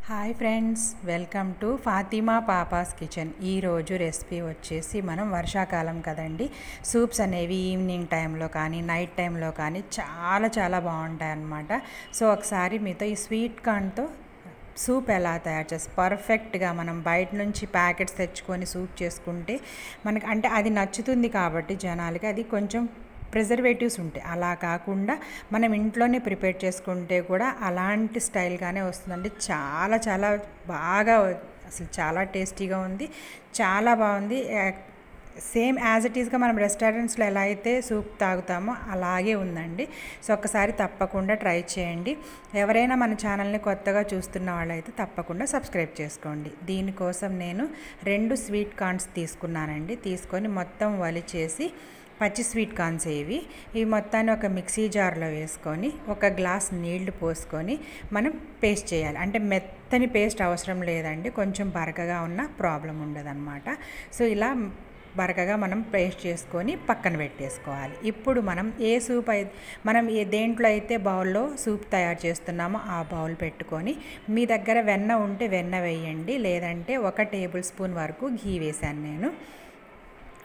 Hi friends, welcome to Fatima పాపాస్ kitchen. ఈరోజు recipe వచ్చేసి మనం వర్షాకాలం కదండి, సూప్స్ అనేవి ఈవినింగ్ టైంలో కానీ నైట్ టైంలో కానీ చాలా బాగుంటాయి అన్నమాట. సో ఒకసారి మీతో ఈ స్వీట్ కార్న్తో సూప్ ఎలా తయారు చేసి పర్ఫెక్ట్గా మనం బయట నుంచి ప్యాకెట్స్ తెచ్చుకొని సూప్ చేసుకుంటే మనకి అంటే అది నచ్చుతుంది కాబట్టి జనాలకి అది కొంచెం ప్రిజర్వేటివ్స్ ఉంటాయి. అలా కాకుండా మనం ఇంట్లోనే ప్రిపేర్ చేసుకుంటే కూడా అలాంటి స్టైల్గానే వస్తుందండి. చాలా బాగా అసలు చాలా టేస్టీగా ఉంది, చాలా బాగుంది. సేమ్ యాజ్ ఇట్ ఈస్గా మనం రెస్టారెంట్స్లో ఎలా అయితే సూప్ తాగుతామో అలాగే ఉందండి. సో ఒక్కసారి తప్పకుండా ట్రై చేయండి. ఎవరైనా మన ఛానల్ని కొత్తగా చూస్తున్న వాళ్ళైతే తప్పకుండా సబ్స్క్రైబ్ చేసుకోండి. దీనికోసం నేను 2 స్వీట్ కార్న్స్ తీసుకున్నానండి. తీసుకొని మొత్తం వలిచేసి పచ్చి స్వీట్ కార్న్స్ ఇవి మొత్తాన్ని ఒక మిక్సీ జార్లో వేసుకొని 1 గ్లాస్ నీళ్లు పోసుకొని మనం పేస్ట్ చేయాలి. అంటే మెత్తని పేస్ట్ అవసరం లేదండి, కొంచెం బరకగా ఉన్న ప్రాబ్లం ఉండదన్నమాట. సో ఇలా బరకగా మనం పేస్ట్ చేసుకొని పక్కన పెట్టేసుకోవాలి. ఇప్పుడు మనం మనం దేంట్లో అయితే బౌల్లో సూప్ తయారు చేస్తున్నామో ఆ బౌల్ పెట్టుకొని మీ దగ్గర వెన్న ఉంటే వెన్న వేయండి, లేదంటే 1 టేబుల్ స్పూన్ వరకు ఘీ వేశాను నేను.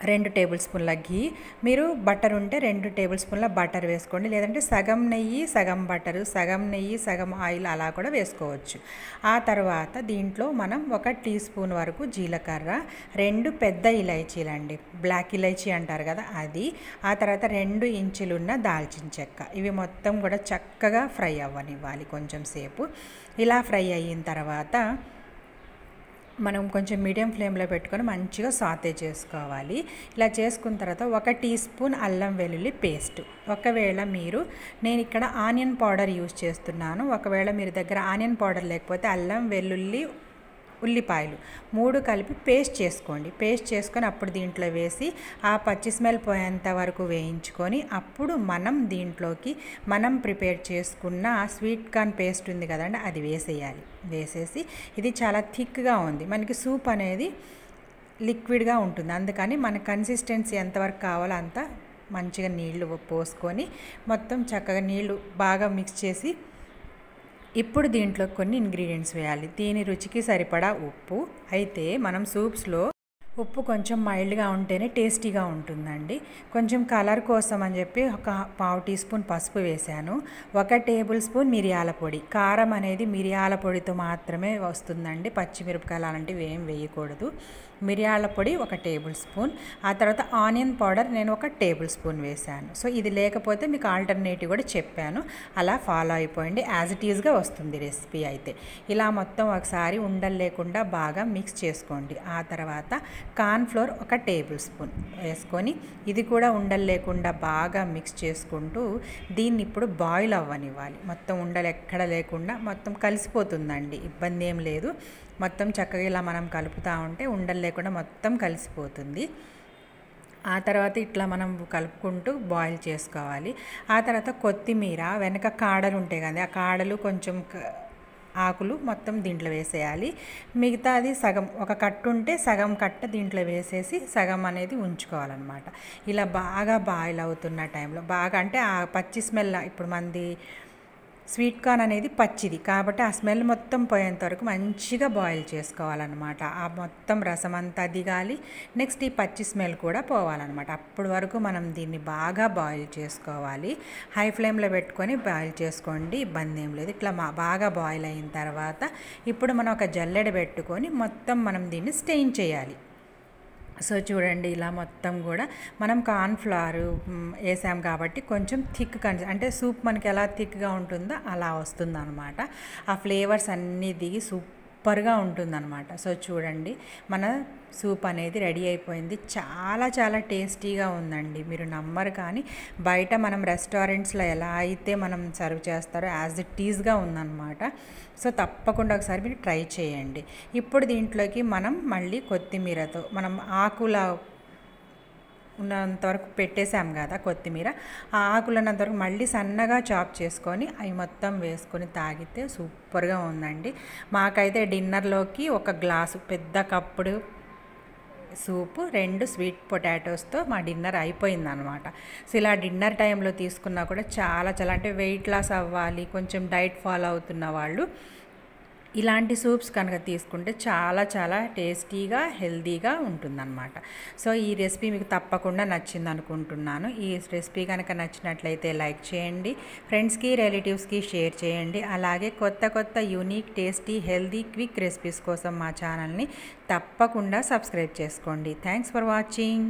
2 టేబుల్ స్పూన్ల ఘీ, మీరు బటర్ ఉంటే 2 టేబుల్ స్పూన్ల బటర్ వేసుకోండి, లేదంటే సగం నెయ్యి సగం బటరు, సగం నెయ్యి సగం ఆయిల్ అలా కూడా వేసుకోవచ్చు. ఆ తర్వాత దీంట్లో మనం 1 టీ స్పూన్ వరకు జీలకర్ర, 2 పెద్ద ఇలైచీలండి, బ్లాక్ ఇలైచీ అంటారు కదా అది, ఆ తర్వాత 2 ఇంచులున్న దాల్చిన చెక్క, ఇవి మొత్తం కూడా చక్కగా ఫ్రై అవ్వనివ్వాలి కొంచెం సేపు. ఇలా ఫ్రై అయిన తర్వాత మనం కొంచెం మీడియం ఫ్లేమ్లో పెట్టుకొని మంచిగా సాతే చేసుకోవాలి. ఇలా చేసుకున్న తర్వాత 1 టీ స్పూన్ అల్లం వెల్లుల్లి పేస్ట్. ఒకవేళ నేను ఇక్కడ ఆనియన్ పౌడర్ యూజ్ చేస్తున్నాను, ఒకవేళ మీరు దగ్గర ఆనియన్ పౌడర్ లేకపోతే అల్లం వెల్లుల్లి ఉల్లిపాయలు 3 కలిపి పేస్ట్ చేసుకోండి. పేస్ట్ చేసుకొని అప్పుడు దీంట్లో వేసి ఆ పచ్చి స్మెల్ పోయేంత వరకు వేయించుకొని అప్పుడు మనం దీంట్లోకి మనం ప్రిపేర్ చేసుకున్న స్వీట్ కార్న్ పేస్ట్ ఉంది కదండి అది వేసేయాలి. వేసేసి ఇది చాలా థిక్గా ఉంది, మనకి సూప్ అనేది లిక్విడ్గా ఉంటుంది, అందుకని మన కన్సిస్టెన్సీ ఎంతవరకు కావాలో అంత మంచిగా నీళ్లు పోసుకొని మొత్తం చక్కగా నీళ్లు బాగా మిక్స్ చేసి ఇప్పుడు దీంట్లో కొన్ని ఇంగ్రీడియంట్స్ వేయాలి. దీని రుచికి సరిపడా ఉప్పు. అయితే మనం సూప్స్లో ఉప్పు కొంచెం మైల్డ్గా ఉంటేనే టేస్టీగా ఉంటుందండి. కొంచెం కలర్ కోసం అని చెప్పి 1/2 టీ స్పూన్ పసుపు వేశాను. 1 టేబుల్ స్పూన్ మిరియాల పొడి. కారం అనేది మిరియాల పొడితో మాత్రమే వస్తుందండి, పచ్చిమిరపకాయలు అలాంటివి ఏం వేయకూడదు. మిరియాల పొడి 1 టేబుల్ స్పూన్. ఆ తర్వాత ఆనియన్ పౌడర్ నేను 1 టేబుల్ స్పూన్ వేశాను. సో ఇది లేకపోతే మీకు ఆల్టర్నేటివ్ కూడా చెప్పాను, అలా ఫాలో అయిపోయింది. యాజ్ ఇట్ ఈజ్గా వస్తుంది రెసిపీ. అయితే ఇలా మొత్తం ఒకసారి ఉండలు లేకుండా బాగా మిక్స్ చేసుకోండి. ఆ తర్వాత కార్న్ ఫ్లోర్ 1 టేబుల్ స్పూన్ వేసుకొని ఇది కూడా ఉండలు లేకుండా బాగా మిక్స్ చేసుకుంటూ దీన్ని ఇప్పుడు బాయిల్ అవ్వనివ్వాలి. మొత్తం ఉండలు ఎక్కడ లేకుండా మొత్తం కలిసిపోతుందండి, ఇబ్బంది ఏం లేదు. మొత్తం చక్కగా ఇలా మనం కలుపుతూ ఉంటే ఉండలు లేకుండా మొత్తం కలిసిపోతుంది. ఆ తర్వాత ఇట్లా మనం కలుపుకుంటూ బాయిల్ చేసుకోవాలి. ఆ తర్వాత కొత్తిమీర వెనక కాడలు ఉంటాయి కదా, ఆ కాడలు కొంచెం ఆకులు మొత్తం దీంట్లో వేసేయాలి. మిగతా అది సగం, 1 కట్ట ఉంటే సగం కట్ట దీంట్లో వేసేసి సగం అనేది ఉంచుకోవాలన్నమాట. ఇలా బాగా బాయిల్ అవుతున్న టైంలో బాగా అంటే ఆ పచ్చి స్మెల్, ఇప్పుడు మనది స్వీట్ కార్న్ అనేది పచ్చిది కాబట్టి ఆ స్మెల్ మొత్తం పోయేంత వరకు మంచిగా బాయిల్ చేసుకోవాలన్నమాట. ఆ మొత్తం రసం అంతా దిగాలి, నెక్స్ట్ ఈ పచ్చి స్మెల్ కూడా పోవాలన్నమాట. అప్పటి వరకు మనం దీన్ని బాగా బాయిల్ చేసుకోవాలి. హై ఫ్లేమ్లో పెట్టుకొని బాయిల్ చేసుకోండి, ఇబ్బంది ఏం లేదు. ఇట్లా బాగా బాయిల్ అయిన తర్వాత ఇప్పుడు మనం ఒక జల్లెడ పెట్టుకొని మొత్తం మనం దీన్ని స్టెయిన్ చేయాలి. సో చూడండి, ఇలా మొత్తం కూడా మనం కార్న్ ఫ్లవర్ వేసాం కాబట్టి కొంచెం థిక్ అంటే సూప్ మనకి ఎలా థిక్గా ఉంటుందో అలా వస్తుందన్నమాట. ఆ ఫ్లేవర్స్ అన్నీ దిగి సూపర్గా ఉంటుందన్నమాట. సో చూడండి, మన సూప్ అనేది రెడీ అయిపోయింది. చాలా టేస్టీగా ఉందండి, మీరు నమ్మరు. కానీ బయట మనం రెస్టారెంట్స్లో ఎలా అయితే మనం సర్వ్ చేస్తారో యాజ్ ఇట్ ఈజ్గా ఉందన్నమాట. సో తప్పకుండా ఒకసారి మీరు ట్రై చేయండి. ఇప్పుడు దీంట్లోకి మనం మళ్ళీ కొత్తిమీరతో మనం ఆకుల ఉన్నంతవరకు పెట్టేసాం కదా కొత్తిమీర, ఆ ఆకులు ఉన్నంతవరకు మళ్ళీ సన్నగా చాప్ చేసుకొని అవి మొత్తం వేసుకొని తాగితే సూపర్గా ఉందండి. మాకైతే డిన్నర్లోకి 1 గ్లాసు పెద్ద కప్పుడు సూపు 2 స్వీట్ పొటాటోస్తో మా డిన్నర్ అయిపోయిందనమాట. సో ఇలా డిన్నర్ టైంలో తీసుకున్నా కూడా చాలా అంటే వెయిట్ లాస్ అవ్వాలి, కొంచెం డైట్ ఫాలో అవుతున్న వాళ్ళు ఇలాంటి సూప్స్ కనుక తీసుకుంటే చాలా చాలా టేస్టీగా హెల్తీగా ఉంటుందన్నమాట. సో ఈ రెసిపీ మీకు తప్పకుండా నచ్చింది అనుకుంటున్నాను. ఈ రెసిపీ కనుక నచ్చినట్లయితే లైక్ చేయండి, ఫ్రెండ్స్కి రిలేటివ్స్కి షేర్ చేయండి. అలాగే కొత్త కొత్త unique tasty healthy quick recipes కోసం మా ఛానల్ని తప్పకుండా సబ్స్క్రైబ్ చేసుకోండి. Thanks for watching.